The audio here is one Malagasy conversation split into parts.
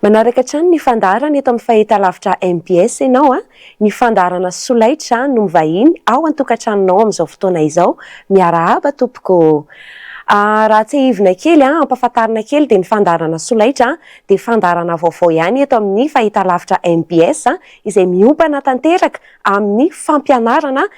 Manaraka hatrany ny fandaharana eto amin'ny fahitalavitra MPS ianao ny fandaharana solaitra no mivahiny ao an-tokantranonao amin'izao fotoana izao miarahaba tompoko. Raha tsy hivina kely ampahafantarina kely dia ny fandaharana solaitra dia fandaharana vaovao ihany eto amin'ny fahitalavitra MPS izay miompana tanteraka amin'ny fampianarana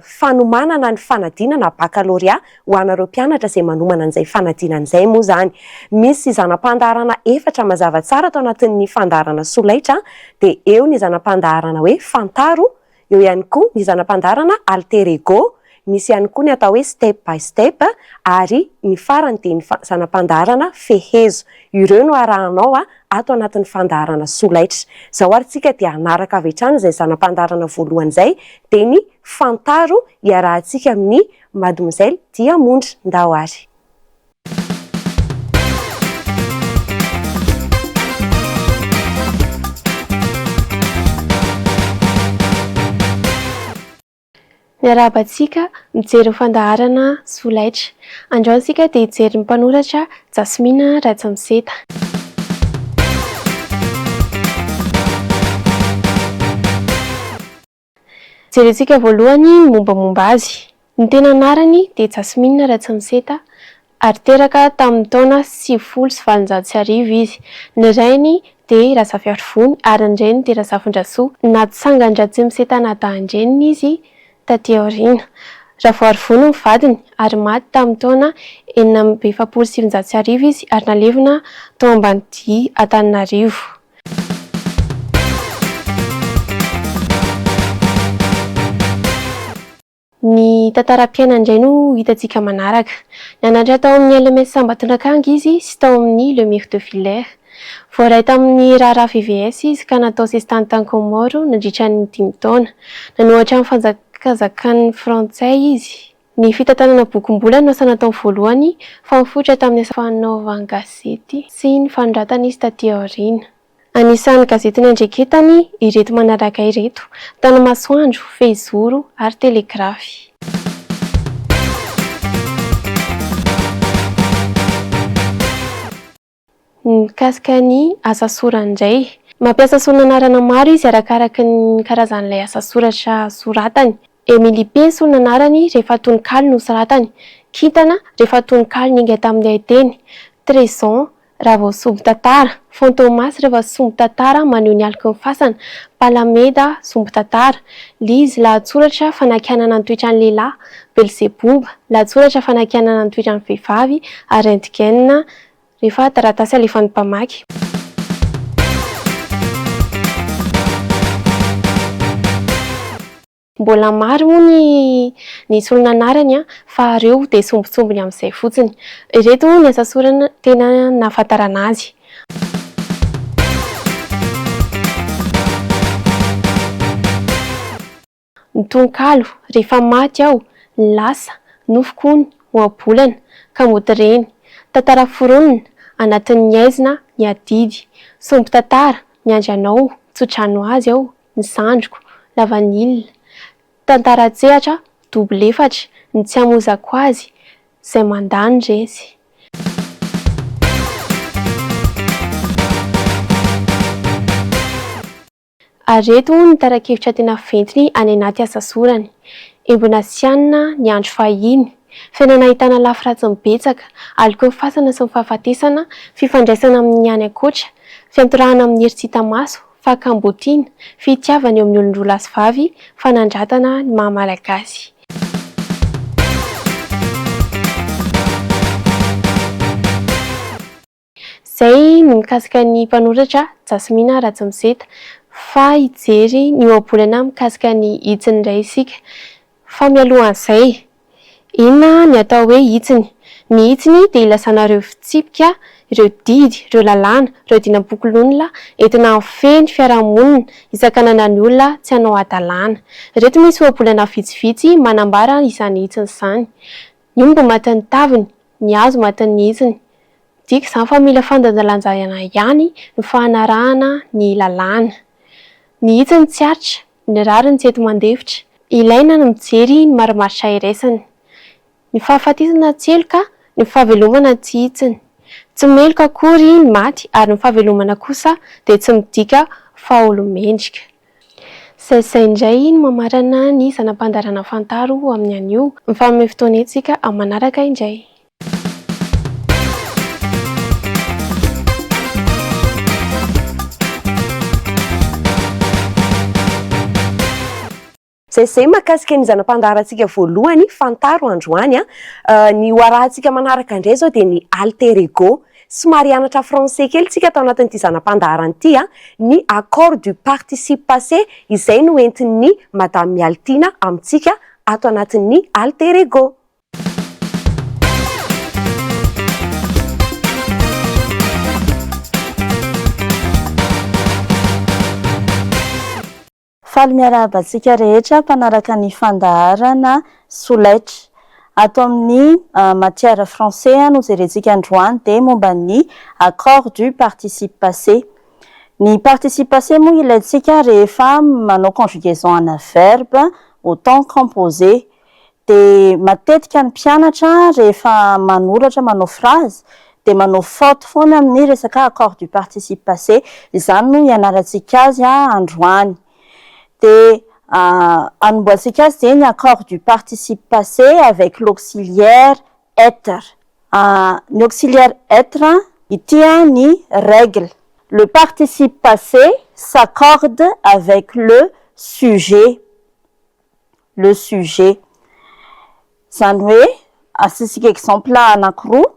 fanomanana ny fanadinana bakalorea ho anareo mpianatra izay manomana an'izay fanadinana izay moa izany. Misy zanam-pandaharana 4 mazava tsara atao anatin'ny fandaharana solaitra dia eo ny zanam-pandaharana hoe fantaro, eo ihany koa ny zanam-pandaharana alter ego, misy ihany koa ny atao hoe step by step ary ny farany dia ny zanam-pandaharana fehezo. Ireo no arahanao ato anatin'ny fandaharana solaitra. Izao ary tsika dia hanaraka avy hatrany izay zanam-pandaharana voalohany izay dia ny fantaro iarahantsika amin'ny Mademoiselle Diamondra Ndahoary. Miarabantsika mijery fandaharana solaitra. Androany isika dia hijery ny mpanoratra Jasmina Ratsimizeta. Jerentsika voalohany mombamomba azy. Ny tena anarany dia Jasmina Ratsimizeta ary teraka tamin'ny taona 1970 izy. Ny rainy dia Razafiarivony ary ny reniny dia Razafindrasoa. Natsangany Ratsimizeta nadahan-dreniny izy taty aoriana. Razafiarivony ny vadiny ary maty tamin'ny taona 1970 izy ary nalevina tao Ambanidia Antananarivo. Ny tantaram-piainany indray no hitantsika manaraka. Nianatra tao amin'ny LMS Ambatondrakanga izy sy tao amin'ny Le Mire de Villers. Voaray tamin'ny raharaha VVS izy ka natao sesitany tany Comore nandritra ny 5 taona. Nanohatra amin'ny fanjakazakany frantsay izy. Ny fitantanana bokim-bola no asa natao voalohany fa mifoitra tamin'ny fanaovan-gazety sy ny fanoratana izy taty aoriana. Anisan'ny gazetiny andreketany ireto manaraka ireto: Tanamasoandro, Fehizoro ary Telegrafy. Mikasika ny asa sorany indray. Mampiasa sonanarana maro izy arakaraka ny karazan'ilay asa soratra soratany. Emily Penso ny anarany rehefa tononkalo no soratany. Kintana rehefa tononkalo ny inga tamin'ilay teny. Trezon raha vao somby tantara. Fantomasy rehefa somby tantara maneho ny aliky ny fasana. Palameda somby tantara. Lizy lahatsoratra fanakianana ny toetran'ny lehilahy. Belzebuba lahatsoratra fanakianana ny toetran'ny vehivavy. Ary Rentgen rehefa taratasy alefan'ny mpamaky. Mbola maro ny solonanarany fa ireo dia sombitsombiny amin'izay fotsiny. Ireto ny asa sorana tena nahafantarana azy. Ny tononkalo rehefa maty aho, ny lasa, nofokony, ohabolana, kamodireny, tantara foronina, anatin'ny aizina, ny adidy, somby tantara, ny andranao, tsodrano azy aho, ny sandriko, lavanilina, tantara tsehatra, double efatra, ny tsy hamozako azy, izay mandany resy. Areto ny tara-kevitra tena fentiny any anaty asa sorany. Embonasianina ny andro fahiny, fiainana ahitana lafiratsy mibetsaka, aliky ny fasana sy ny fahafatesana, fifandraisana amin'ny any ankoatra, fiantorahana amin'ny hery tsy hita maso, fahakambotiana, fitiavana eo amin'ny olon-droa lahy sy vavy, fanandratana ny maha-malagasy. Izay ny mikasika ny mpanoratra Jasmina Ratsimizeta. Fa hijery ny ohabolana mikasika ny hitsiny indray isika. Fa mialohan'izay, inona ny atao hoe hitsiny? Ny hitsiny dia ilasanareo fitsipika, ireo didy, ireo lalàna, ireo dinam-pokolonona entina feno fiarahamonina isan-kanana ny olona tsy hanao adalàna. Ireto misy ohabolana vitsivitsy manambara izany hitsiny izany. Ny omby matin'ny taviny, ny hazo matin'ny hitsiny. Dika izany fa mila fandanjalanjana ihany ny fahanarahana ny lalàna. Ny hitsiny tsy aritra, ny rariny tsy eto mandefitra. Ilaina ny mijery ny marimaritra iraisany. Ny fahafatesana tseloka, ny fahavelomana tsy hitsiny. tsy meloka akory ny maty ary ny fahavelomana kosa dia tsy midika faolomendrika. Saisay indray no mamarana ny zanam-pandarana fantaro amin'ny anio. Mifanomiana fotoana etsika amin'ny manaraka indray. Zay mahakasika ny zanam-pandarantsika voalohany fantaro androany ny hoarahantsika manaraka indray zao dia ny alter ego. Somary anatra français kely tsika atao anatin'ity zanam-pandarana ity ny accord du participe passé izay no entin'ny madame Mialtina amintsika ato anatin'ny alter ego. Faly miarabantsika rehetra mpanaraka ny fandaharana solaitra ato amin'ny matière français no jerentsika androany dia momba ny accord du participe passé. Ny participe passé moa ilaintsika rehefa manao conjugaison ana verbe au temps composé. Dia matetika ny mpianatra rehefa manoratra manao phrase dia manao faute foana amin'ny resaka accord du participe passé. Izany no ianarantsika azy androany. Dia anomboantsika azy dia ny accord du participe passé avec l'auxiliaire être. Ny auxiliaire être ity ny règle. Le participe passé s'accorde avec le sujet. Le sujet. Zany hoe asisika exemple anankiroa.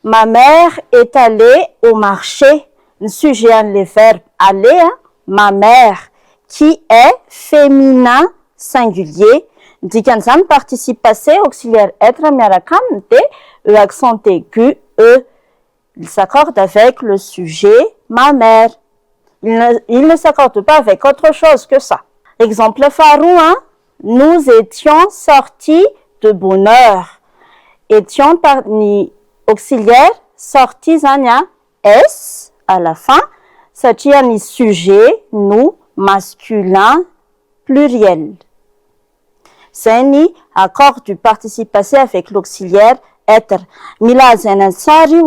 Ma mère est allée au marché. Ny sujet an'le verbe aller, ma mère, qui est féminin singulier. Dikan'izany participe passé auxiliaire être miaraka aminy dia e accent aigu e. Il s'accorde avec le sujet ma mère. Il ne s'accorde pas avec autre chose que ça. Exemple faharoa, nous étions sortis de bonne heure. Étions par ny auxiliaire sortis zany s à la fin satria ny sujet nous masculin pluriel. C'est ny accord du participe passé avec l'auxiliaire être. Mila hajaina tsara io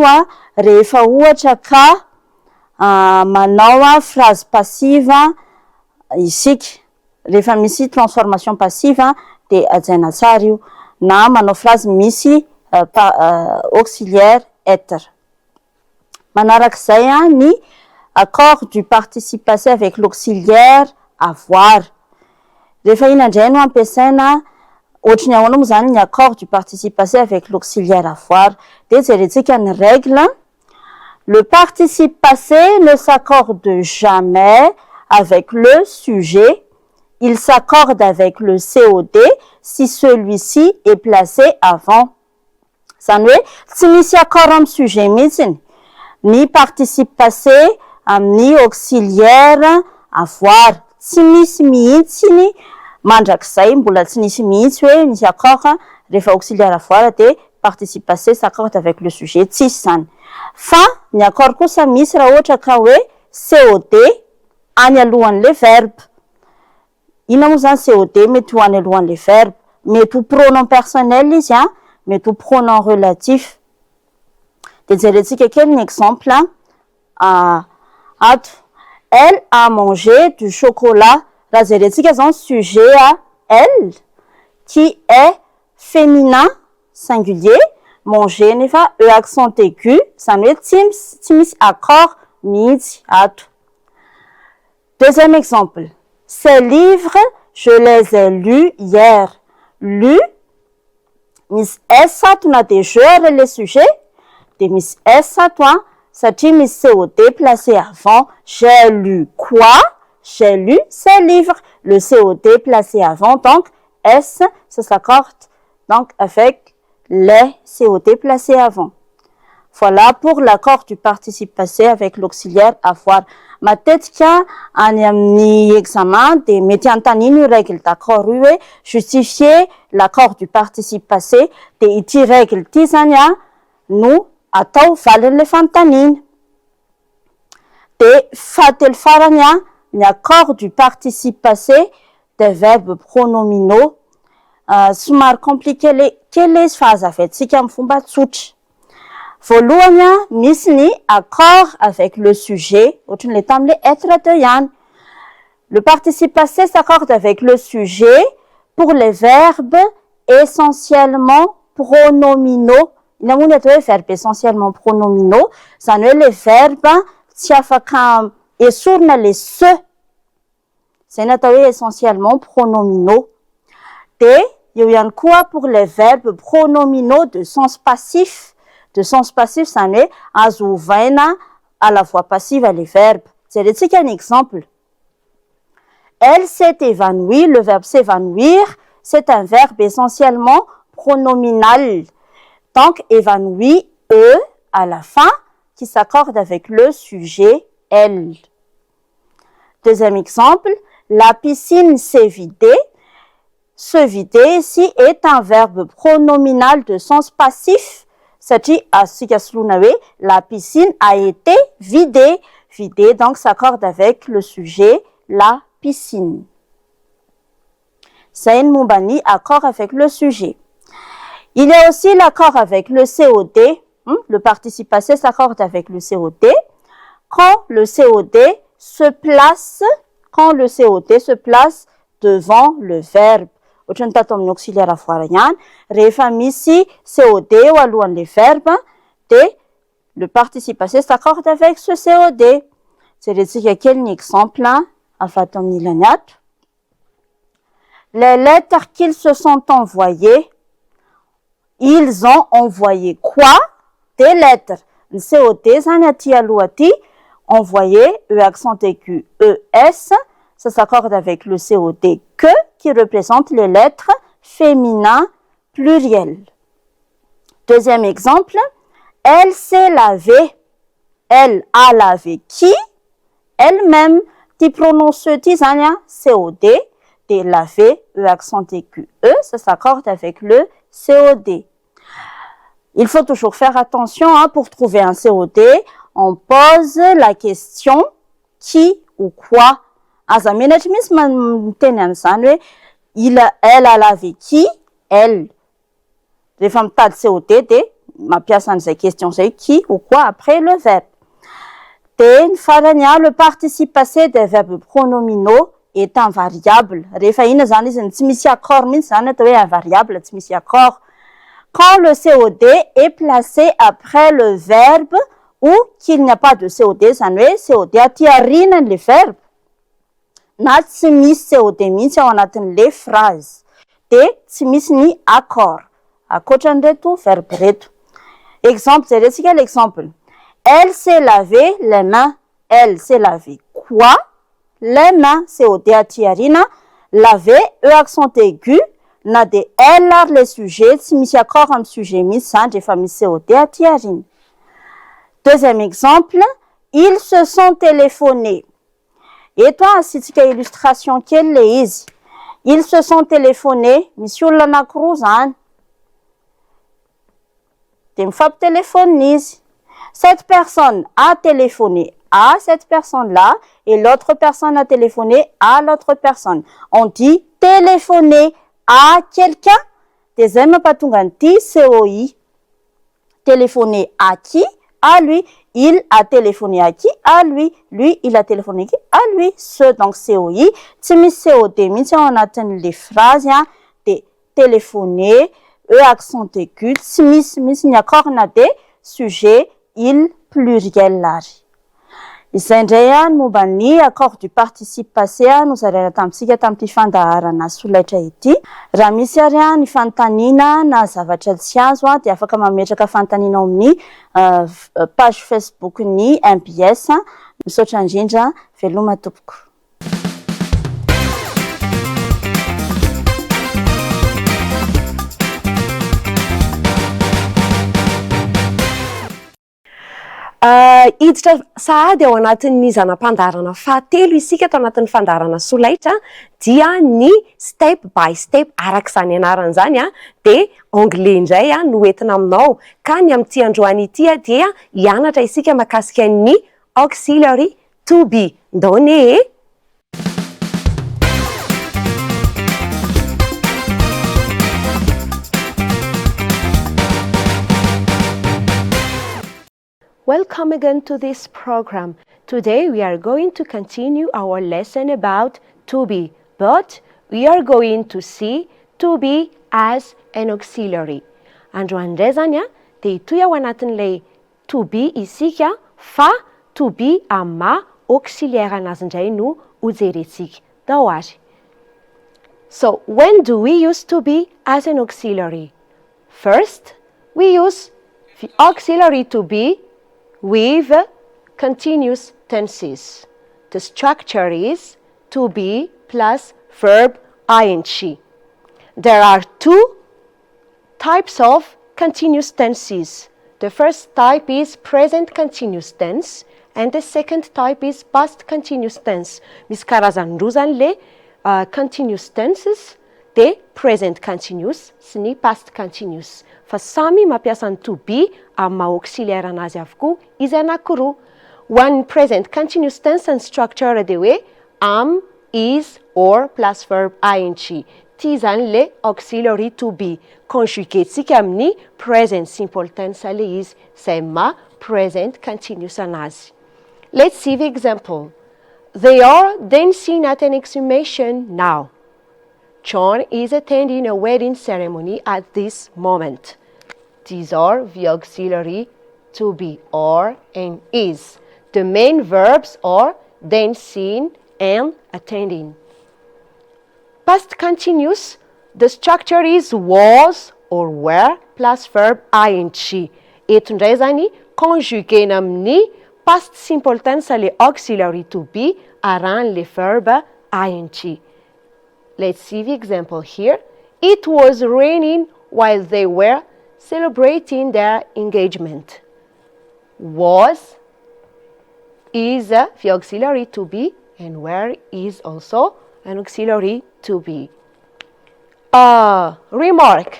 rehefa ohatra ka manao phrase passive isika. Rehefa misy transformation passive dia hajaina tsara io na manao phrase misy auxiliaire être. Manarak'izay ny accord du participe passé avec l'auxiliaire avoir. Rehefa ina indray no ampiasaina ohatry ny ahoana moa zany ny accord du participe passé avec l'auxiliaire avoir. Dia jerentsika ny règle. Le participe passé ne s'accorde jamais avec le sujet. Il s'accorde avec le COD si celui-ci est placé avant. Zany hoe tsy misy accord amin'ny sujet mihitsiny ny participe passé amin'ny auxiliaire avoir. Tsy misy mihitsiny mandrakizay mbola tsy nisy mihitsy hoe misy accord rehefa auxiliaire avoir dia participe passé s'accorde avec le sujet. Tsisy zany. Fa ny accord kosa misy raha ohatra ka hoe COD any alohan'le verbe. Ina moa zany COD mety ho any alohan'le verbe. Mety ho pronom personnel izy mety ho pronom relatif. Dia jerentsika kely ny exemple ato. Elle a mangé du chocolat. Raha jerentsika zany sujet elle qui est féminin singulier. Manger nefa e accent aigu. Zany hoe tsy misy accord mihitsy ato. Deuxième exemple. Ces livres, je les ai lus hier. Lu, misy S ato na dia je ary le sujet, dia misy S ato satria misy COD placé avant. J'ai lu quoi? J'ai lu ces livres. Le COD placé avant, donc S, ça s'accorde donc avec les COD placés avant. Voilà pour l'accord du participe passé avec l'auxiliaire avoir. Matetika any amin'ny examen dia mety antaniny règle d'accord io hoe justifier l'accord du participe passé dia ity règle ity zany no atao valin'le fanontaniana. Dia fahatelo farany ny accord du participe passé des verbes pronominaux. Somary compliqué kely izy fa azaventsika amin'ny fomba tsotra. voalohany misy ny accord avec le sujet ohatran'le tam'le être teo ihany. Le participe passé s'accorde avec le sujet pour les verbes essentiellement pronominaux. Ina moa ny atao hoe verbe essentiellement pronominaux, zany hoe le verbe tsy afaka esorina le se, zay ny atao hoe essentiellement pronominaux. De eo ihany koa pour les verbes pronominaux de sens passif. De sens passif zany hoe azo ovaina à la voix passive les verbes. Jerentsika un exemple. Elle s'est évanouie. Le verbe s'évanouir, c'est un verbe essentiellement pronominal. Donc, évanouie, E à la fin, qui s'accorde avec le sujet elle. Deuxième exemple, la piscine s'est vidée. Se vider ici est un verbe pronominal de sens passif. Satria asika soloina hoe la piscine a été vidée. Vidée donc s'accorde avec le sujet la piscine. C'est une mombani accord avec le sujet. Il y a aussi l'accord avec le COD. Le participe passé s'accorde avec le COD. Quand le COD se place devant le verbe. Ohatrany tato amin'ny auxiliaire avoara ihany, rehefa misy COD eo alohan'le verbe, de le participe passé s'accorde avec ce COD. Jerentsika kely ny exemple avy ato amin'ny ilany ato. Les lettres qu'ils se sont envoyées, ils ont envoyé quoi? Des lettres. Ny COD zany aty aloha aty, envoyé, E accent aigu, ES, ça s'accorde avec le COD que, qui représente les lettres féminins pluriels. Deuxième exemple, elle s'est lavée. Elle a lavé qui? Elle-même. Ti prononce ti zany COD, de laver, E accent aigu, E, ça s'accorde avec le COD. Il faut toujours faire attention pour trouver un COD. On pose la question qui ou quoi. Aza menatry misy miteny an'izany hoe elle a lavé qui? Elle. Rehefa mitady COD de mampiasa an'izay question zay qui ou quoi après le verbe. De ny farany le participe passé des verbes pronominaux est un variable. Rehefa ina zany izy tsy misy accord mihitsy zany atao hoe un variable tsy misy accord. Quand le COD est placé après le verbe ou qu'il n'y a pas de COD, zany hoe COD aty aorianan'le verbe, na tsy misy COD mihitsy ao anatin'le phrase, de tsy misy ny accord. Akoatran'ireto verbe reto. Exemple, jerentsika l'exemple. Elle s'est lavé les mains. Elle s'est lavé quoi? Les mains. COD aty aoriana. Laver, E accent aigu, na de elle ary le sujet, tsy misy accord amin'ny sujet mihitsy zany rehefa misy COD aty aoriana. Deuxième exemple, ils se sont téléphonés. Eto asitsika illustration kely le izy. Ils se sont téléphonés, misy olona anankiroa zany. De mifampitelefone izy. Cette personne a téléphoné à cette personne-là et l'autre personne a téléphoné à l'autre personne. On dit téléphoner à quelqu'un. De zay mampatonga an'ity COI. Téléphoner à qui? À lui. Il a téléphoné à qui? À lui. Lui, il a téléphoné qui? À lui. Ce, donc COI. Tsy misy COD mihitsy ao anatin'le phrase de téléphoner, E accent aigu, tsy misy ny accord na de sujet, il pluriel ary. Izay indray momba ny accord du participe passé nozaraina tamintsika tamin'ity fandaharana solaitra ity. Raha misy ary ny fanontaniana na zavatra tsy azo de afaka mametraka fanontaniana ao amin'ny page Facebook ny MPS. Misaotra indrindra, veloma tompoko. Iditra sahady ao anatin'ny zanam-pandarana fahatelo isika tao anatin'ny fandarana solaitra dia ny step by step arak'izany anarana zany de anglais indray no entina aminao ka ny amin'ity androany ity dia hianatra isika mahakasika ny auxiliary to be. Ndone Welcome again to this program. Today we are going to continue our lesson about to be, but we are going to see to be as an auxiliary. Androany indray zany a, dia hitoy ao anatin'ilay to be isika fa to be amin'ny maha auxiliaire anazy indray no hojerentsika. Dao ary. So, when do we use to be as an auxiliary? First, we use the auxiliary to be with continuous tenses. The structure is to be plus verb ing. There are two types of continuous tenses. The first type is present continuous tense and the second type is past continuous tense. Misy karazany roa zany le continuous tenses de present continuous sy ny past continuous. Fa samy mampiasa ny to be amin'ny maha auxiliaire anazy avokoa izy anankiroa. Ho an'ny present continuous tense ny structure dia hoe am, is or plus verb ing. Ty zany le auxiliary to be. Conjuguentsika amin'ny present simple tense le izy izay maha present continuous anazy. Let's see the example. They are dancing at an exhumation now. John is attending a wedding ceremony at this moment. These are the auxiliary to be, are and is. The main verbs are dancing and attending. Past continuous, the structure is was or were plus verb ing. Eto indray zany conjuguena amin'ny past simple tense le auxiliary to be arahan'le verb ing. Let's see the example here. It was raining while they were celebrating their engagement. Was is the auxiliary to be and were is also an auxiliary to be. Remark.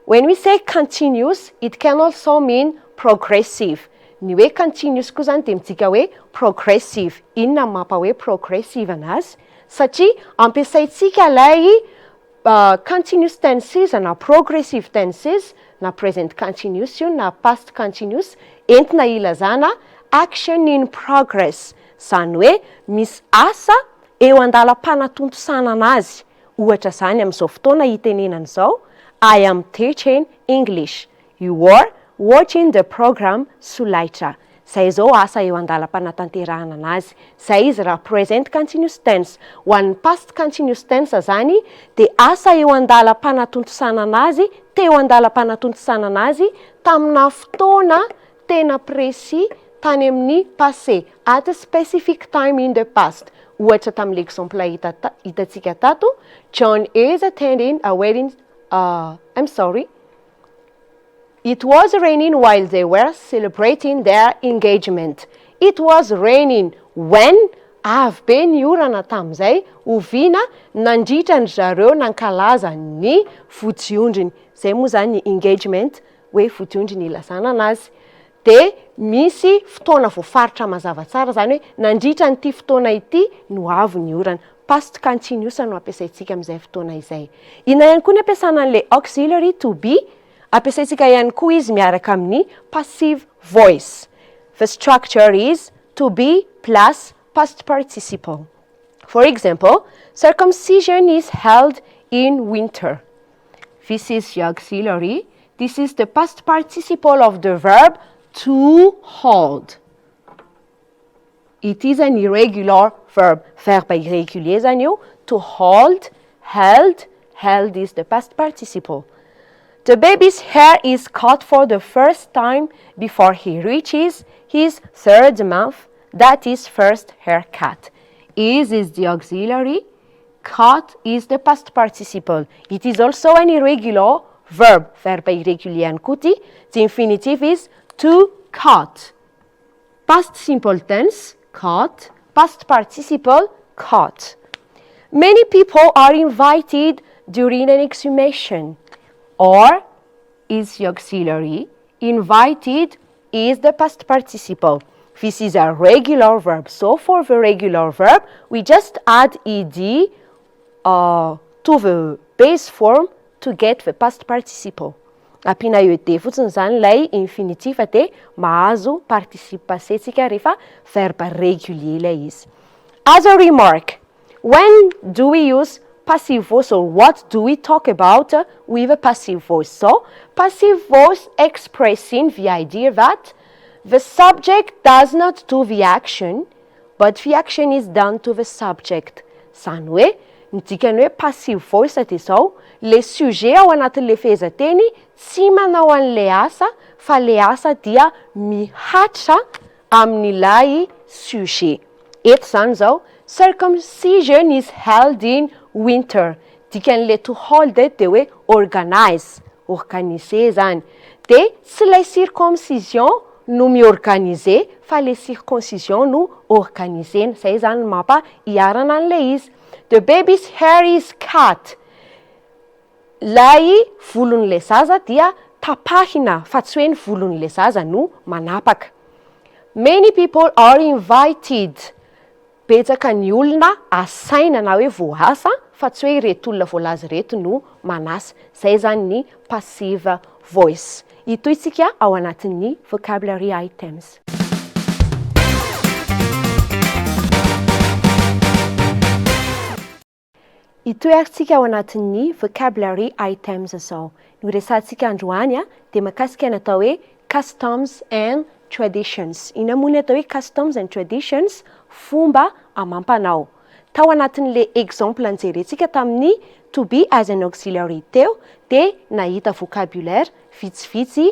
When we say continuous, it can also mean progressive. Ny hoe continuous koa zany dia midika hoe progressive. Inona mampa hoe progressive anazy? Satria ampiasaitsika ilay continuous tenses na progressive tenses na present continuous io na past continuous entina ilazana action in progress. Zany hoe misy asa eo andalam-panatontosana anazy. Ohatra zany amin'izao fotoana hitenenana izao, I am teaching English. You are watching the program Solaitra. Zay zao asa eo andalam-panatanterahana anazy. Zay izy raha present continuous tense. Ho an'ny past continuous tense zany dia asa eo andalam-panatontosana anazy, teo andalam-panatontosana anazy tamina fotoana tena précis tany amin'ny passé at a specific time in the past. Ohatra tamin'ilay exemple hitantsika tato, John is attending a wedding. It was raining while they were celebrating their engagement. It was raining when avy be ny orana tamin'izay oviana nandritra ny zareo nankalaza ny vodiondriny. Zay moa zany ny engagement hoe vodiondriny ilazana anazy. Dia misy fotoana voafaritra mazava tsara zany hoe nandritra nyity fotoana ity no avy ny orana. Past continuous no ampiasaitsika amin'izay fotoana izay. Ina ihany koa ny ampiasana an'ilay auxiliary to be, ampiasaitsika ihany koa izy miaraka amin'ny passive voice. The structure is to be plus past participle. For example, circumcision is held in winter. This is the auxiliary. This is the past participle of the verb to hold. It is an irregular verb. Verbe irrégulier zany io. To hold, held. Held is the past participle. The baby's hair is cut for the first time before he reaches his third month. That is first haircut. Is the auxiliary. Cut is the past participle. It is also an irregular verb. Verbe irrégulier ihany koa ty. The infinitive is to cut. Past simple tense, cut. Past participle, cut. Many people are invited during an exhumation. Or is the auxiliary. Invited is the past participle. This is a regular verb. So for the regular verb, we just add ed to the base form to get the past participle. ampiana ed fotsiny zany lay infinitif de mahazo participe passé tsika rehefa verbe régulier lay izy. As a remark, when do we use passive voice, or what do we talk about with a passive voice? So, passive voice expressing the idea that the subject does not do the action, but the action is done to the subject. Zany hoe, ny dikany hoe passive voice de zao, le sujet ao anatin'le fehezanteny tsy manao an'le asa, fa le asa dia mihatra amin'ilay sujet. Eto zany zao, circumcision is held in winter. Dikan'le to hold de hoe organize, organiser zany. De tsy lay circoncision no mi-organiser, fa le circoncision no organisena. Zay zany mampa-iarana an'le izy. The baby's hair is cut. Lay volon'le zaza dia tapahina, fa tsy hoe ny volon'le zaza no manapaka. Many people are invited. Betsaka ny olona asaina na hoe voasa, fa tsy hoe ireto olona voalaza reto no manasa. Zay zany ny passive voice. Ito isika ao anatin'ny vocabulary items. Ito arsika ao anatin'ny vocabulary items zao. Ny resantsika androany de makasika ny atao hoe customs and traditions. Ina moa ny atao hoe customs and traditions? Fomba amam-panao. Tao anatin'le exemple nijerentsika tamin'ny to be as an auxiliary teo, de nahita vocabulaire vitsivitsy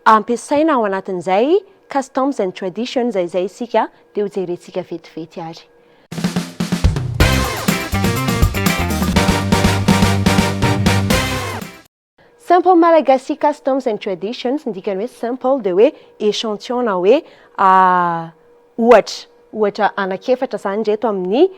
ampiasaina ao anatin'izay customs and traditions zay isika de ho jerentsika vetivety ary. Simple Malagasy customs and traditions, ndikany hoe simple de hoe échantillon na hoe ohatra anakefatra zany reto amin'ny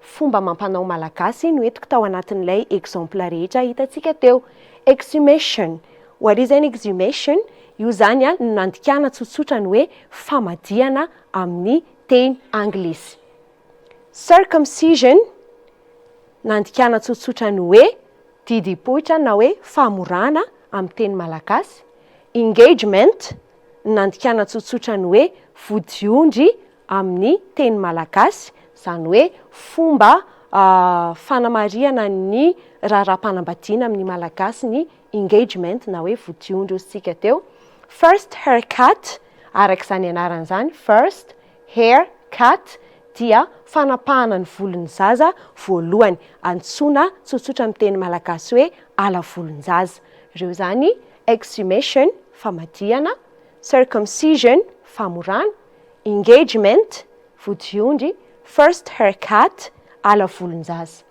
fomba amam-panao malagasy no entiko tao anatin'ilay exemple rehetra hitantsika teo. Exhumation. What is an exhumation? Io zany nandikana tsotsotra ny hoe famadiana amin'ny teny anglisy. Circumcision nandikana tsotsotra ny hoe didipoitra na hoe famorana amin'ny teny malagasy. Engagement nandikana tsotsotra ny hoe vodiondry amin'ny teny malagasy, zany hoe fomba fanamariana ny raharaham-panambadiana amin'ny malagasy ny engagement na hoe vodiondry osika teo. First haircut, arak'izany anarany zany, first haircut dia fanapahana ny volon'ny zaza voalohany, antsoina tsotsotra amin'ny teny malagasy hoe ala volon-jaza. Ireo zany exhumation, famadiana, circumcision, famorana, engagement, vodiondry, first haircut, ala volon-jaza.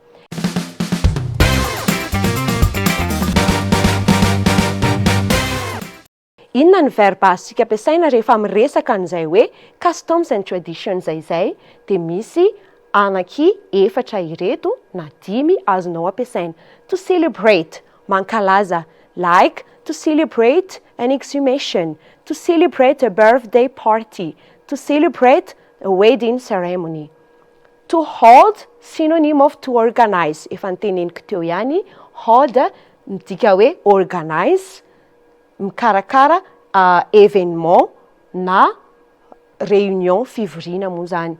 Inona ny verbe azontsika ampiasaina rehefa miresaka an'izay hoe customs and traditions zay de misy anaky efatra ireto na 5 azonao ampiasaina. To celebrate, mankalaza, like to celebrate an exhumation, to celebrate a birthday party, to celebrate a wedding ceremony. To hold, synonym of to organize. Efa niteneniko teo ihany, hold midika hoe organize, mikarakara événement na réunion fivoriana moa zany.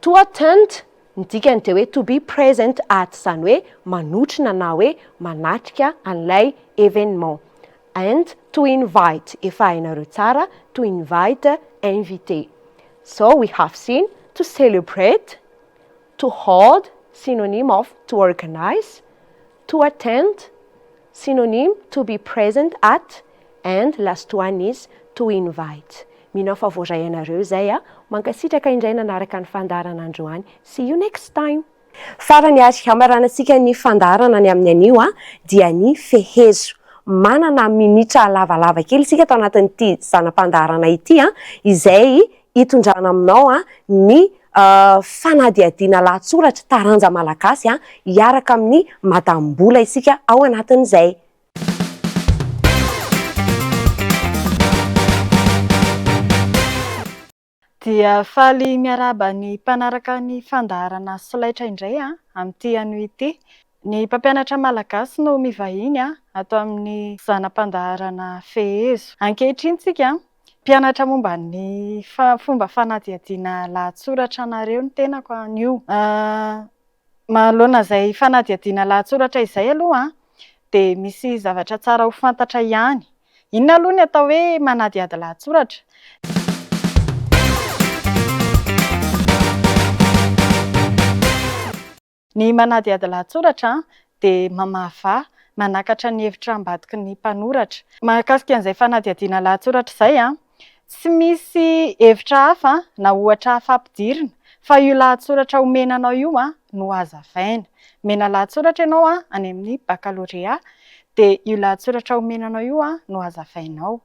To attend midikany de hoe to be present at, zany hoe manotrina na hoe manatrika an'ilay événement. And to invite, efa hainareo tsara, to invite, invité. So we have seen to celebrate, to hold, synonym of to organize, to attend, synonym to be present at, and last one is to invite. Mino fa voaray anareo zay mankasitraka indray nanaraka ny fandarana androany. See you next time. Farany ary hamaranantsika ny fandarana ny amin'ny anio dia ny fehezo. Manana minitra lavalava kely isika tao anatin'ity zanam-pandarana ity izay hitondrana aminao ny fanadihadiana lahatsoratra taranja malagasy hiaraka amin'ny madam-bola isika ao anatin'izay. Dia faly miaraba ny mpanaraka ny fandaharana solaitra indray amin'ity anio ity. Ny mpampianatra malagasy no mivahiny atao amin'ny zanam-pandaharana Fehezo. Ankehitriny tsika mpianatra momba ny fomba fanadihadiana lahatsoratra anareo no tenako anio. Manoloana izay fanadihadiana lahatsoratra izay aloha dia misy zavatra tsara ho fantatra ihany. Inona aloha ny atao hoe manadihady lahatsoratra? Ny manadihady lahatsoratra dia mamava, manakatra ny hevitra ambadiky ny mpanoratra. Mahakasika an'izay fanadihadiana lahatsoratra izay tsy misy hevitra hafa na ohatra hafa ampidirina fa io lahatsoratra omenanao io no hazavaina. Mena lahatsoratra ianao any amin'ny baccalauréat dia io lahatsoratra omenanao io no hazavainao.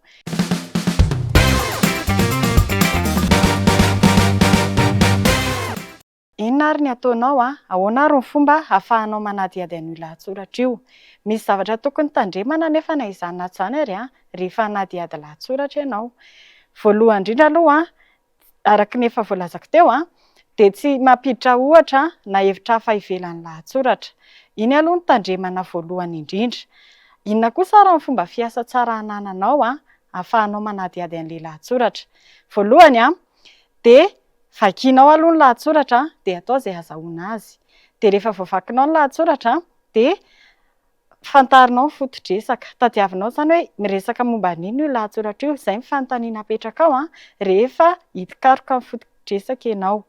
Inona ary ny ataonao ahoana ary ny fomba ahafahanao manadihady an'io lahatsoratra io? Misy zavatra tokony tandremana nefa na izany na tsy izany ary rehefa hanadihady lahatsoratra ianao. Voalohany indrindra aloha araka ny efa voalazako teo dia tsy mampiditra ohatra na hevitra hafa ivelan'ny lahatsoratra. Iny aloha ny tandremana voalohany indrindra. Inona kosa ary ny fomba fiasa tsara anananao ahafahanao manadihady an'ilay lahatsoratra? Voalohany dia vakianao aloha ny lahatsoratra dia atao izay azahoana azy. Dia rehefa voavakinao ny lahatsoratra dia fantarinao ny foto-dresaka. Tadiavinao izany hoe miresaka momba an'ino io lahatsoratra io, izay ny fanontaniana apetraka ao rehefa hikaroka ny foto-dresaka ianao.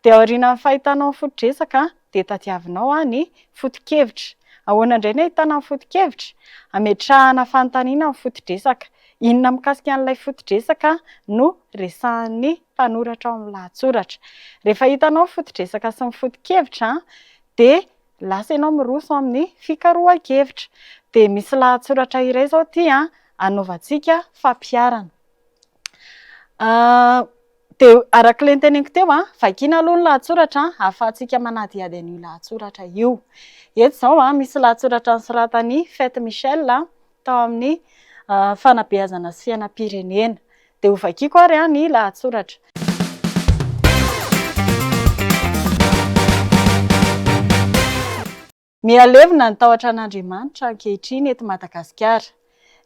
Dia aorianan'ny fahitanao ny foto-dresaka dia tadiavinao ny foto-kevitra. Ahoana indray no ahitana ny foto-kevitra? Ametrahana fanontaniana ny foto-dresaka. Inona mikasika an'ilay foto-dresaka no resahan'ny mpanoratra ao amin'ny lahatsoratra. Rehefa hitanao ny foto-dresaka sy ny foto-kevitra dia lasa ianao miroso amin'ny fikarohan-kevitra. Dia misy lahatsoratra iray izao ity anaovantsika fampiarana. Dia arak'ilay teneniko teo vakiana aloha ny lahatsoratra ahafahantsika manadihady an'io lahatsoratra io. Eto izao misy lahatsoratra nosoratan'i Fête Michel tao amin'ny fanabeazana sy fiainam-pirenena. Dia ho vakiako ary ny lahatsoratra. Mihalevina ny tahotra an'Andriamanitra ankehitriny eto Madagasikara.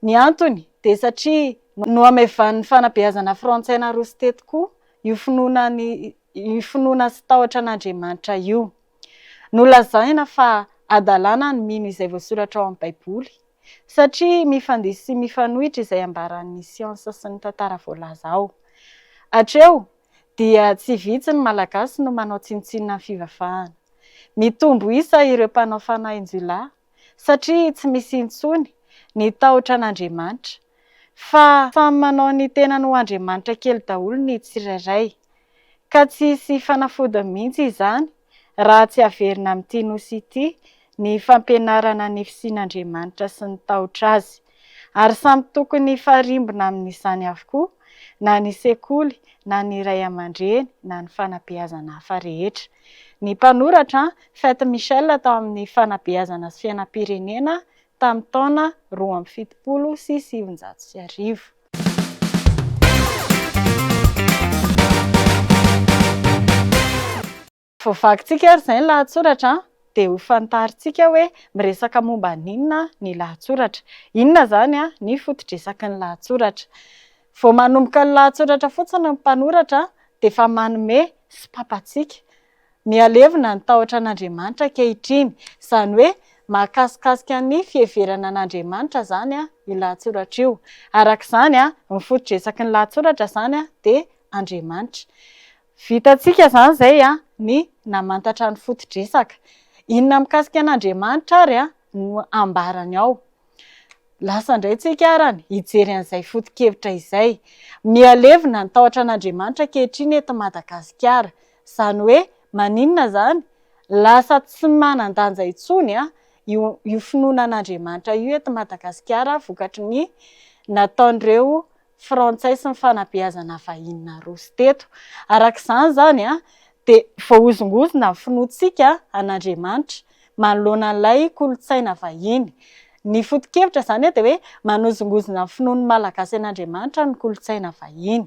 Ny antony dia satria no amevan'ny fanabeazana frantsaina roso teto io finoana sy tahotra an'Andriamanitra io. Nolazaina fa adalàna ny mino izay voasoratra ao amin'ny Baiboly satria mifandisy sy mifanohitra izay ambaran'ny siansa sy ny tantara voalaza ao. Hatreo dia tsy vitsy ny malagasy no manao tsinontsinona ny fivavahana. Mitombo isa ireo mpanao fanahinjolahy satria tsy misy intsony ny tahotra an'Andriamanitra fa samy manao ny tenany ho Andriamanitra kely daholo ny tsirairay. Ka tsy hisy fanafodiny mihitsy izany raha tsy averina amin'ity nosy ity ny fampianarana ny fisian'Andriamanitra sy ny tahotra azy. Ary samy tokony farimbona amin'izany avokoa na ny sekoly na ny ray aman-dreny na ny fanabeazana hafa rehetra. Ny mpanoratra Fête Michel tao amin'ny fanabeazana sy fiainam-pirenena tamin'ny taona 2017. Voavakintsika ary izay ny lahatsoratra dia ho fantaritsika hoe miresaka momba n'inona ny lahatsoratra. Inona izany ny foto-dresaky ny lahatsoratra. Vao manomboka ny lahatsoratra fotsiny ny mpanoratra dia efa manome sy papatsika. Mihalevina ny tahotra an'Andriamanitra ankehitriny, izany hoe mahakasikasika ny fiheverana an'Andriamanitra izany io lahatsoratra io. Arak'izany ny foto-dresaky ny lahatsoratra izany dia Andriamanitra. Vitantsika izany izay ny namantatra ny foto-dresaka. Inona mikasika an'Andriamanitra ary no ambarany ao. Lasa indray tsika arany hijery an'izay foto-kevitra izay. Mihalevina ny tahotra an'Andriamanitra ankehitriny eto Madagasikara. Izany hoe maninona izany? Lasa tsy manan-danja intsony io finoana an'Andriamanitra io eto Madagasikara vokatry ny nataon'ireo frantsay sy ny fanabeazana vahiny roso teto. Arak'izany izany dia voahozongozona ny finoantsika an'Andriamanitra manoloana an'ilay kolontsaina vahiny. Ny foto-kevitra izany dia hoe manozongozona ny finoan'ny malagasy an'Andriamanitra ny kolontsaina vahiny.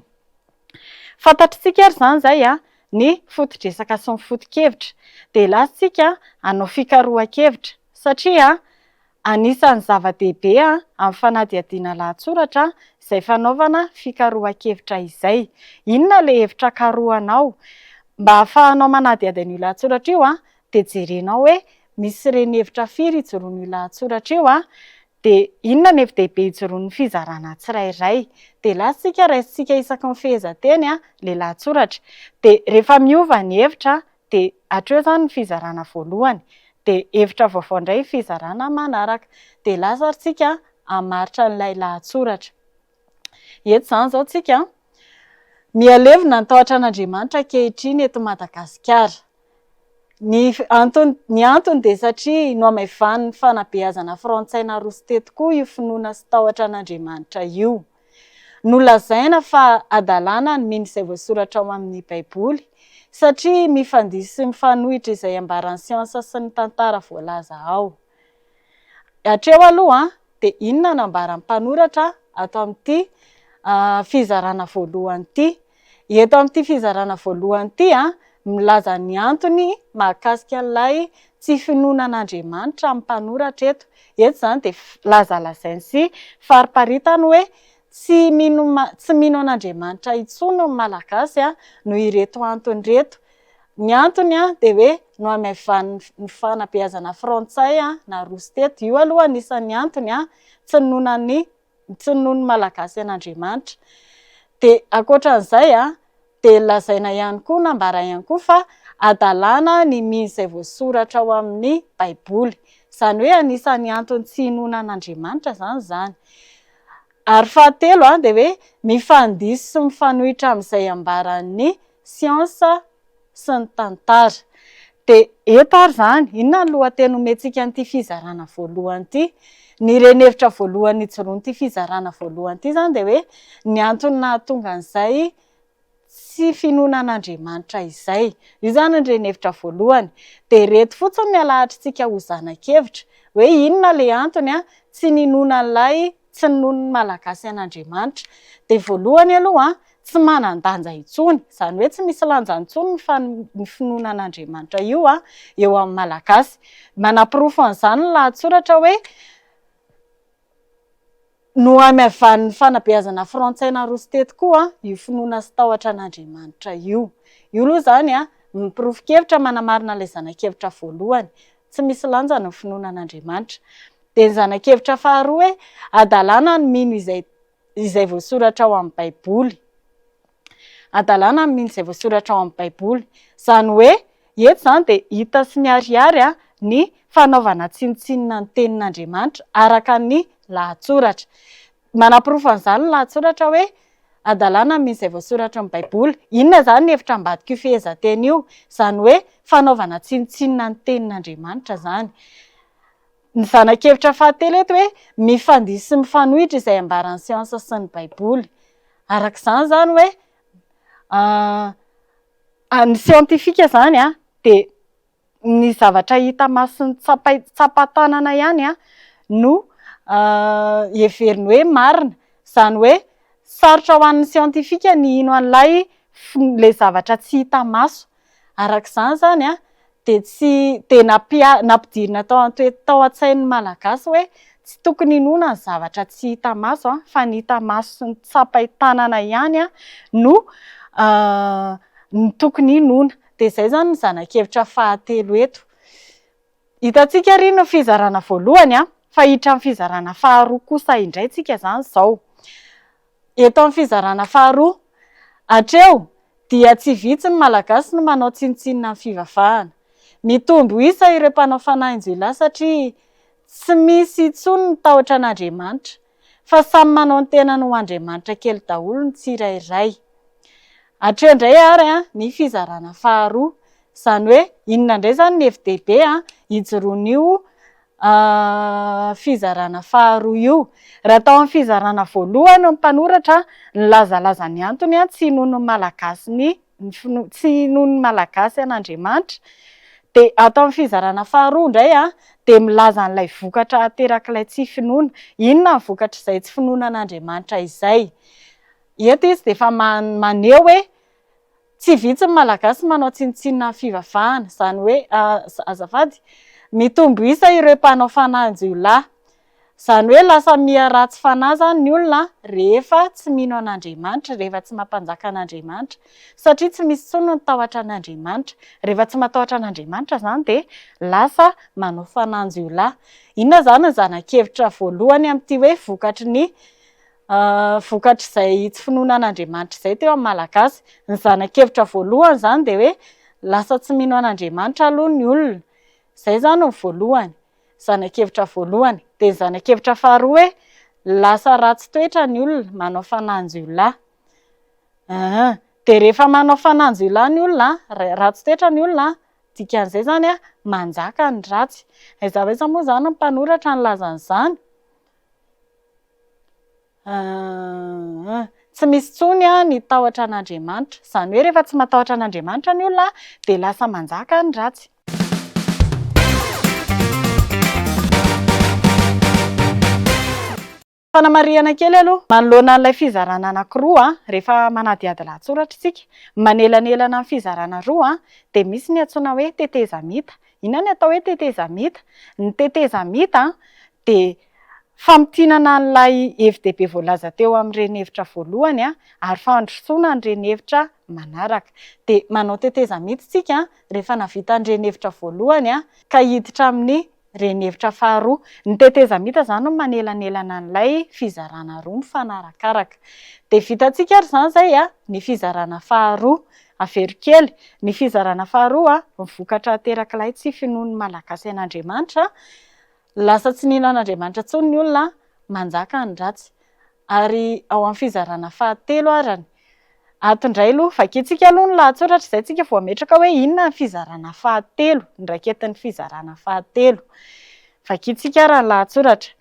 Fantatritsika ary izany izay ny foto-dresaka sy ny foto-kevitra dia lasitsika hanao fikarohan-kevitra satria anisan'ny zava-dehibe amin'ny fanadihadiana lahatsoratra izay fanaovana fikarohan-kevitra izay. Inona le hevitra karohanao? Mba ahafahanao manadihady io lahatsoratra io dia jerenao hoe misy ireny hevitra firy ijoroan'io lahatsoratra io dia inona ny hevi-dehibe ijoroan'ny fizarana tsirairay. Dia lasitsika raisitsika isaky ny fehezanteny le lahatsoratra. Dia rehefa miova ny hevitra dia hatreo zany ny fizarana voalohany. Dia hevitra vaovao indray fizarana manaraka. Dia lazarintsika hamaritra n'ilay lahatsoratra. Eto zany izao tsika mihalevina ny tahotra an'Andriamanitra ankehitriny eto Madagasikara. Ny antony dia satria nohamaivan'ny fanabeazana frantsaina roso teto koa io finoana sy tahotra an'Andriamanitra io. Nolazaina fa adalàna ny mino izay voasoratra ao amin'ny Baiboly satria mifandisy sy mifanohitra izay ambaran'ny siansa sy ny tantara voalaza ao. Hatreo aloha dia inona no ambaran'ny mpanoratra ato amin'ity fizarana voalohany ity. Eto amin'ity fizarana voalohany ity milaza ny antony mahakasika an'ilay tsy finoana an'Andriamanitra amin'ny mpanoratra eto. Eto zany dia lazalazainy sy fariparitany hoe tsy mino an'Andriamanitra intsony ny malagasy noho ireto antony reto. Ny antony dia hoe nohamaivan'ny fanabeazana frantsay na roso teto. Io aloha anisan'ny antony tsy nonon'ny malagasy an'Andriamanitra. Dia ankoatran'izay dia lazaina ihany koa nambara ihany koa fa adalàna ny mino izay voasoratra ao amin'ny Baiboly. Izany hoe anisan'ny antony tsy hinoana an'Andriamanitra zany. Ary fahatelo dia hoe mifandisy sy mifanohitra amin'izay ambaran'ny siansa sy ny tantara. Dia eto ary zany, inona ny lohateny omentsika an'ity fizarana voalohany ity? Ny renihevitra voalohany ijoroan'ity fizarana voalohany ity zany dia hoe ny antony nahatonga an'izay tsy finoana an'Andriamanitra izay. Io zany ny renihevitra voalohany. Dia reto fotsiny ny alahatrintsika ho zanak'hevitra hoe inona le antony tsy ninoana an'ilay tsy nonon'ny malagasy an'Andriamanitra. Dia voalohany aloha tsy manan-danja intsony, izany hoe tsy misy lanja intsony ny finoana an'Andriamanitra io eo amin'ny malagasy. Manam-pirofo an'izany ny lahatsoratra hoe nohamaivan'ny fanabeazana frantsaina roso teto koa io finoana sy tahotra an'Andriamanitra io. Io aloha zany miporofo-kevitra manamarina ilay zanak'hevitra voalohany. Tsy misy lanja ny finoana an'Andriamanitra. Dia ny zanak'hevitra faharoa hoe adalàna ny mino izay voasoratra ao amin'ny Baiboly. Adalàna ny mino izay voasoratra ao amin'ny Baiboly. Izany hoe eto zany dia hita sy miharihary ny fanaovana tsinotsinona ny tenin'Andriamanitra araka ny lahatsoratra. Manam-pirofo an'izany ny lahatsoratra hoe adalàna ny mino izay voasoratra amin'ny Baiboly. Inona zany ny hevitra ambadika io fehezanteny io? Izany hoe fanaovana tsinotsinona ny tenin'Andriamanitra zany. Ny zanak'hevitra fahatelo eto hoe mifandisy sy mifanohitra izay ambaran'ny siansa sy ny Baiboly. Arak'izany zany hoe ny siantifika zany dia ny zavatra hita maso sy ny tsapatanana ihany no heveriny hoe marina. Izany hoe sarotra ho an'ny siantifika ny ino an'ilay le zavatra tsy hita maso. Arak'izany zany dia nampidirina tao an-tsain'ny malagasy hoe tsy tokony hinoana ny zavatra tsy hita maso fa ny hita maso sy ny tsapaitanana ihany no tokony hinoana. Dia izay zany ny zanak'hevitra fahatelo eto. Hitantsika ry ny fizarana voalohany fa hiditra amin'ny fizarana faharoa kosa indray tsika zany izao. Eto amin'ny fizarana faharoa, hatreo dia tsy vitsy ny malagasy no manao tsinotsinona amin'ny fivavahana. Mitombo isa ireo mpanao fanahinjolahy satria tsy misy intsony ny tahotra an'Andriamanitra fa samy manao ny tenany ho Andriamanitra kely daholo ny tsirairay. Hatreo indray ary ny fizarana faharoa. Izany hoe inona indray zany ny hevi-dehibe ijoroan'io fizarana faharoa io. Raha tao amin'ny fizarana voalohany ny mpanoratra nilazalaza ny antony tsy hinoan'ny malagasy an'Andriamanitra. Dia ato amin'ny fizarana faharoa indray dia milaza an'ilay vokatra aterak'ilay tsy finoana. Inona ny vokatra izay tsy finoana an'Andriamanitra izay? Eto izy dia efa maneho hoe tsy vitsy ny malagasy manao tsinotsinona amin'ny fivavahana. Izany hoe azafady mitombo isa ireo mpanao fananjy-lahy. Izany hoe lasa miharatsy fanahy zany ny olona rehefa tsy mino an'Andriamanitra, rehefa tsy mampanjaka an'Andriamanitra, satria tsy misy intsony ny tahotra an'Andriamanitra. Rehefa tsy matahotra an'Andriamanitra zany dia lasa manao fananjy-lahy. Inona zany ny zanak'hevitra voalohany amin'ity hoe vokatry ny vokatra izay tsy finoana an'Andriamanitra izay teo amin'ny malagasy? Ny zanak'hevitra voalohany zany dia hoe lasa tsy mino an'Andriamanitra aloha ny olona. Izay zany ny voalohany, zanak'hevitra voalohany. Dia ny zanak'hevitra faharoa hoe lasa ratsy toetra ny olona, manao fananjy-lahy. Dia rehefa manao fananjy-lahy ny olona, ratsy toetra ny olona, dikan'izay zany manjaka ny ratsy. Aiza ho aiza moa zany ny mpanoratra ny lazan'izany? Tsy misy intsony ny tahotra an'Andriamanitra. Izany hoe rehefa tsy matahotra an'Andriamanitra ny olona dia lasa manjaka ny ratsy. Fanamarihana kely aloha manoloana an'ilay fizarana anankiroa rehefa manadiady lahatsoratra isika, manelanelana amin'ny fizarana roa dia misy ny antsoina hoe tetezamita. Inona ny atao hoe tetezamita? Ny tetezamita dia fampinana an'ilay hevi-dehibe voalaza teo amin'ireny hevitra voalohany ary fandrosoana an'ireny hevitra manaraka. Dia manao tetezamita isika rehefa navita an'ireny hevitra voalohany ka hiditra amin'ny ireny hevitra faharoa. Ny tetezamita zany no manelanelana an'ilay fizarana roa mifanarakaraka. Dia vitantsika ary zany izay ny fizarana faharoa. Avero kely, ny fizarana faharoa mivokatra terak'ilay tsy finoan'ny malagasy an'Andriamanitra, lasa tsy nino an'Andriamanitra intsony ny olona, manjaka ny ratsy. Ary ao amin'ny fizarana fahatelo arany, ato indray aloha vakintsika aloha ny lahatsoratra izay tsika vao ametraka hoe inona ny fizarana fahatelo, ny raiketin'ny fizarana fahatelo. Vakintsika ary ny lahatsoratra.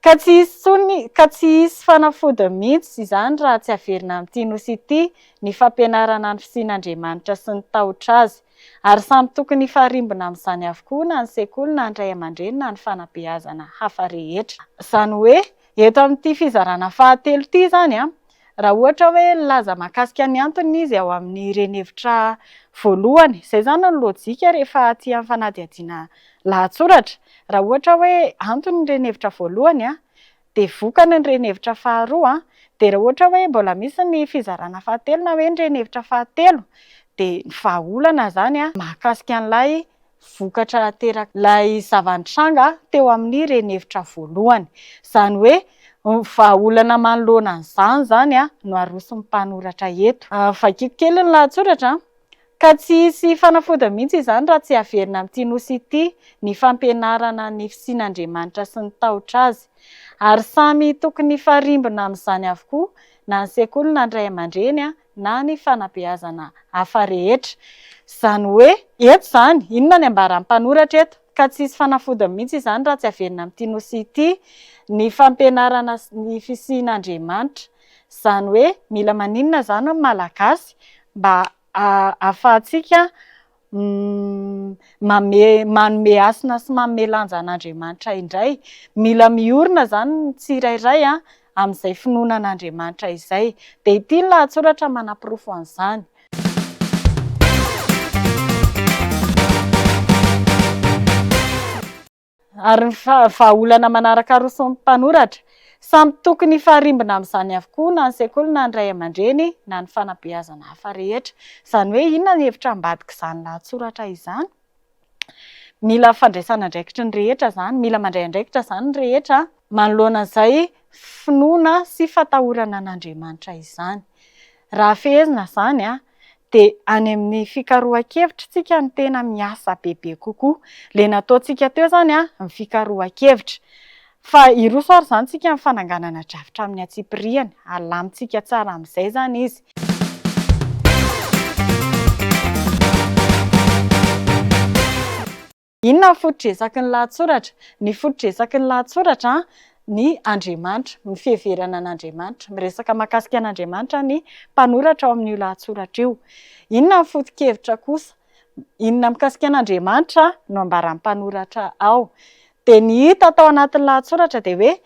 Ka tsy hisy fanafody mihitsy izany raha tsy averina amin'ity nosy ity ny fampianarana ny fisian'Andriamanitra sy ny tahotra azy, ary samy tokony hifarimbona amin'izany avokoa na ny sekoly na ny ray aman-dreny na ny fanabeazana hafa rehetra. Izany hoe eto amin'ity fizarana fahatelo ity zany raha ohatra hoe laza mahakasika ny antony izy ao amin'ireny hevitra voalohany, izay zany ny lôjika rehefa aty amin'ny fanadihadiana lahatsoratra. Raha ohatra hoe antony ireny hevitra voalohany dia vokany ireny hevitra faharoa, dia raha ohatra hoe mbola misy ny fizarana fahatelo na hoe ireny hevitra fahatelo, dia ny vahaolana zany mahakasika an'ilay vokatra terak'ilay zava-nitranga teo amin'ireny hevitra voalohany. Izany hoe vahaolana manoloana an'izany zany no aroson'ny mpanoratra eto. Vakiko kely ny lahatsoratra. Ka tsy hisy fanafody mihitsy izany raha tsy averina amin'ity nosy ity ny fampianarana ny fisian'Andriamanitra sy ny tahotra azy, ary samy tokony hifarimbona amin'izany avokoa na ny sekoly na ny ray aman-dreny na ny fanabeazana hafa rehetra. Izany hoe eto zany, inona ny ambaran'ny mpanoratra eto? Ka tsy hisy fanafody mihitsy izany raha tsy averina amin'ity nosy ity ny fampianarana ny fisian'Andriamanitra. Izany hoe mila maninona zany ny malagasy mba ahafahantsika manome hasina sy manome lanja an'Andriamanitra indray. Mila miorina zany ny tsirairay amin'izay finoana an'Andriamanitra izay. Dia ity ny lahatsoratra manam-pirofo an'izany. Ary ny vahaolana manaraka aroson'ny mpanoratra, samy tokony hifarimbona amin'izany avokoa na ny sekoly na ny ray aman-dreny na ny fanabeazana hafa rehetra. Izany hoe inona ny hevitra ambadika izany lahatsoratra izany? Mila fandraisana andraikitry ny rehetra zany, mila mandray andraikitra zany ny rehetra manoloana an'izay finoana sy fatahorana an'Andriamanitra izany. Raha fehezina zany dia any amin'ny fikarohan-kevitra tsika no tena miasa bebe kokoa. Ilay nataontsika teo zany ny fikarohan-kevitra. Fa iroso ary zany tsika amin'ny fananganana drafitra amin'ny atsipiriany, alamintsika tsara amin'izay zany izy. Inona ny foto-dresaky ny lahatsoratra? Ny foto-dresaky ny lahatsoratra ny Andriamanitra, ny fiheverana an'Andriamanitra, miresaka mahakasika an'Andriamanitra ny mpanoratra ao amin'io lahatsoratra io. Inona ny foto-kevitra kosa? Inona mikasika an'Andriamanitra no ambaran'ny mpanoratra ao. Dia ny hita atao anatin'ny lahatsoratra dia hoe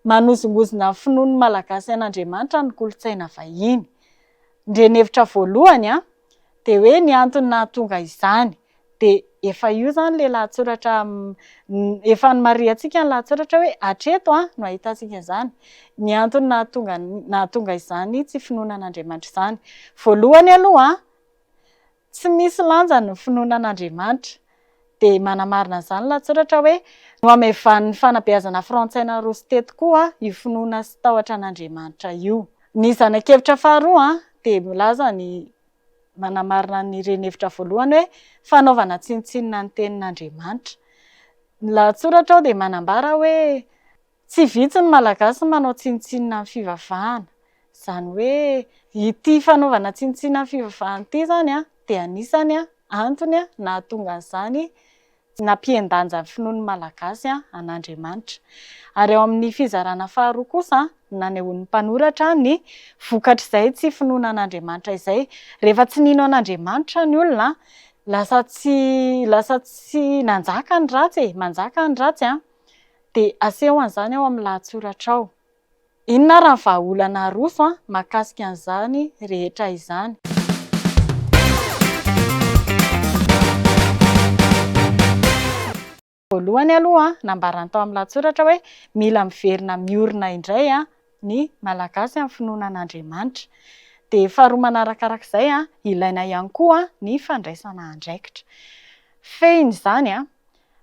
manozongozona ny finoan'ny malagasy an'Andriamanitra ny kolontsaina vahiny. ndrenevitra voalohany de hoe ny antony nahatonga izany de efa io zany le lahatsoratra efa ny mariantsika ny lahatsoratra hoe hatreto no ahitantsika izany ny antony nahatonga izany tsy finoanan'Andriamanitra izany. Voalohany aloha tsy misy lanjany ny finoanan'Andriamanitra de manamarina izany lahatsoratra hoe noamevan'ny fanabeazana frantsaina roso teto koa io finoana sy tahotra an'Andriamanitra io. Ny zanak'evitra faharoa de milaza ny manamarina ny renevitra voalohany hoe fanaovana tsinontsinona ny tenin'Andriamanitra. Ny lahatsoratra de manambara hoe tsy vitsy ny malagasy manao tsinontsinona ny fivavahana. Izany hoe ity fanaovana tsinontsinona ny fivavahana ity zany de anisany antony nahatonga an'izany nampiendanja ny finoan'ny malagasy an'Andriamanitra. Ary eo amin'ny fizarana faharoa kosa nanehoan'ny mpanoratra ny vokatra izay tsy finoanan'Andriamanitra izay. Rehefa tsy nino an'Andriamanitra ny olona lasa tsy nanjaka ny ratsy manjaka ny ratsy de aseho an'izany ao amin'ny lahatsoratra ao. Inona raha ny vahaolana roso mahakasika an'izany rehetra izany. Voalohany aloha nambarany tao amin'ny lahatsoratra hoe mila miverina miorina indray ny malagasy amin'ny finoanan'Andriamanitra. De faharoa manarakarak'izay ilaina ihany koa ny fandraisana andraikitra. Fehiny izany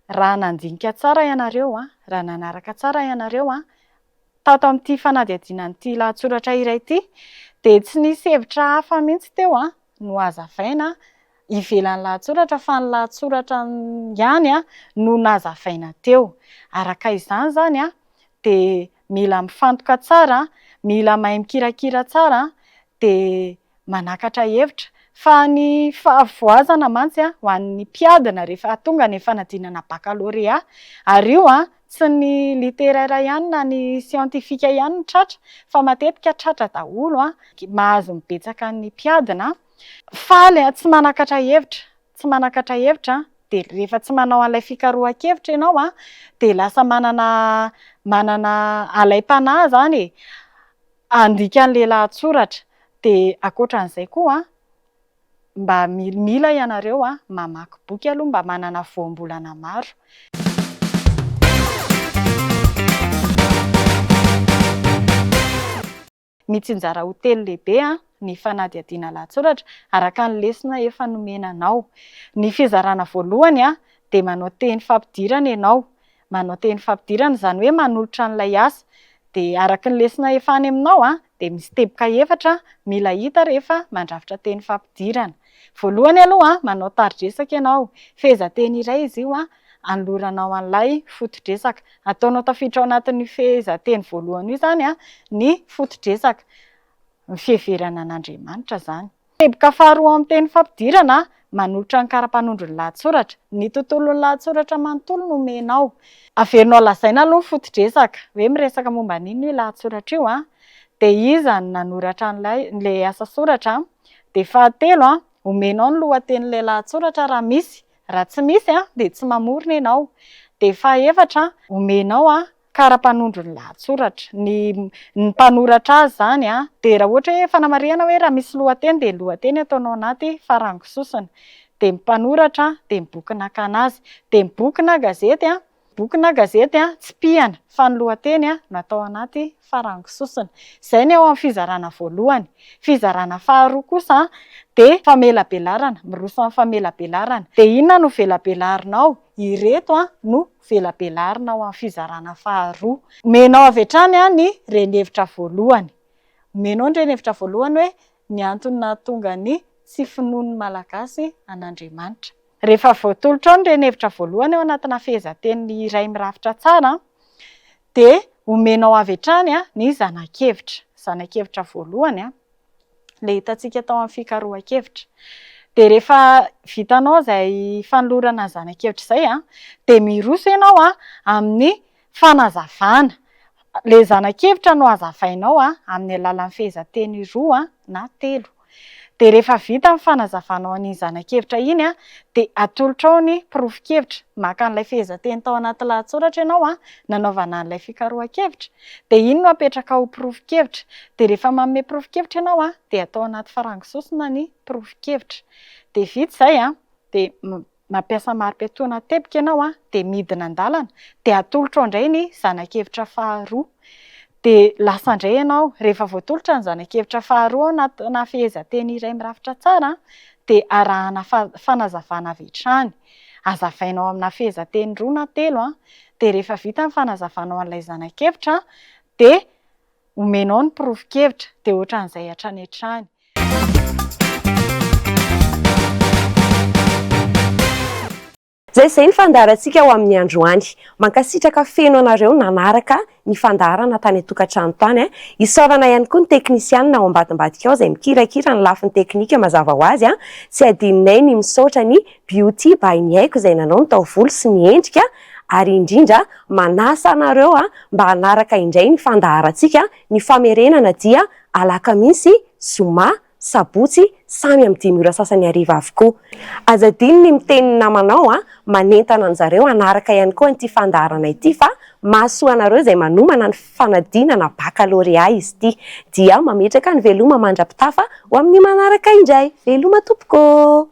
raha nandinika tsara ianareo raha nanaraka tsara ianareo tato amin'ity fanadihadinan'ity lahatsoratra iray ity de tsy nisy hevitra hafa mihitsy teo no hazavaina ivelan'ny lahatsoratra fa ny lahatsoratra ihany no nazavaina teo. Araka izany zany de mila mifantoka tsara, mila mahay mikirakira tsara de manakatra hevitra fa ny fahavoazana mantsy ho an'ny mpiadina rehefa tonga ny fanadinana baccalauréat. Ary io tsy ny littéraire ihany na ny scientifique ihany ny tratra fa matetika tratra daholo mahazo mibetsaka ny mpiadina. Faly tsy manakatra hevitra de rehefa tsy manao an'ilay fikarohan-kevitra ianao de lasa manana alaim-panahy zany andika an'le lahatsoratra. De ankoatran'izay koa mba mila ianareo mamaky boky aloha mba manana voambolana maro. Mitsinjara ho telo lehibe ny fanadihadiana lahatsoratra araka ny lesona efa nomenanao. Ny fizarana voalohany de manao teny fampidirana ianao. Manao teny fampidirana izany hoe manolotra an'ilay asa. De araka ny lesona efa any aminao de misy teboka efatra mila hita rehefa mandrafitra teny fampidirana. Voalohany aloha manao taridresaka ianao. Fehezanteny iray izy io anoloranao an'ilay foto-dresaka. Ataonao tafiditra ao anatin'ny fehezanteny voalohany io zany ny foto-dresaka. Ny fiheverana an'Andriamanitra zany. Teboka faharoa amin'ny teny fampidirana manolotra ny kara-panondron'ny lahatsoratra. Ny tontolon'ny lahatsoratra manontolo no omenao. Averinao lazaina aloha ny foto-dresaka hoe miresaka momba an'ino io lahatsoratra io de iza no nanoratra an'ilay asa soratra. De fahatelo omenao ny lohatenin'ilay lahatsoratra raha misy. Raha tsy misy de tsy mamorona ianao. De fahaefatra omenao kara-panondron'ny lahatsoratra. Ny mpanoratra azy zany de raha ohatra hoe fanamarihana hoe raha misy lohateny de lohateny ataonao anaty farangososana. De ny mpanoratra de ny boky nakana azy. De ny boky na gazety tsy pihana fa ny lohateny no atao anaty farangososana. Izay ny ao amin'ny fizarana voalohany. Fizarana faharoa kosa de famelabelarana, miroso amin'ny famelabelarana. De inona no velabelarinao? Ireto no velabelarinao amin'ny fizarana faharoa. Menao avy hatrany ny renevitra voalohany. Menao ny renevitra voalohany hoe ny antony nahatonga ny tsy finoan'ny malagasy an'Andriamanitra. Rehefa voatolotra ao ny renevitra voalohany ao anatina fehezanteny iray mirafitra tsara de omenao avy hatrany ny zanak'evitra. Zanak'evitra voalohany le hitantsika tao amin'ny fikarohan-kevitra. De rehefa vitanao izay fanolorana ny zanak'evitra izay de miroso ianao amin'ny fanazavana. Le zanak'evitra no hazavainao amin'ny alalan'ny fehezanteny roa na telo. dia rehefa vita amin'ny fanazavanao an'iny zanak'evitra iny a, dia atolotra ao ny porofon-kevitra, maka an'ilay fehezanteny tao anaty lahatsoratra ianao a, nanaovana an'ilay fikarohan-kevitra, dia iny no apetraka ho porofon-kevitra. Dia rehefa manome porofon-kevitra ianao a, dia atao anaty farangososina ny porofon-kevitra. Dia vita izay a, dia mampiasa marim-piatoana teboka ianao a, dia midina an-dalana, dia atolotra ao indray ny zanak'evitra faharoa. Dia lasa indray ianao, rehefa voatolotra ny zanak'evitra faharoa ao anatina fehezanteny iray mirafitra tsara, dia arahana fanazavana avy hatrany. Hazavainao amina fehezanteny 2 na 3 a, dia rehefa vita ny fanazavanao an'ilay zanak'evitra, dia omenao ny porofon-kevitra, dia ohatran'izay hatrany hatrany. Izay ny fandaharantsika ho amin'ny androany. Mankasitraka feno anareo nanaraka ny fandaharana tany an-tokantrano tany. Isaorana ihany koa ny teknisianina ao ambadimbadika ao izay mikirakira ny lafiny teknika mazava ho azy. Tsy adinonay ny misaotra ny Beauty by ny Haiko izay nanao ny taovolo sy ny endrika, ary indrindra manasa anareo mba hanaraka indray ny fandaharantsika. Ny famerenana dia alakamisy, zoma, sabotsy, samy amin'ny 5 ora sasany hariva avokoa. Azadiny ny miteny namanao manentana anjareo hanaraka ihany koa an'ity fandaharana ity, fa mahasoa anareo izay manomana ny fanadinana baccalauréat izy ity. Dia mametraka ny veloma mandrapitafa ho amin'ny manaraka indray. Veloma tompoko!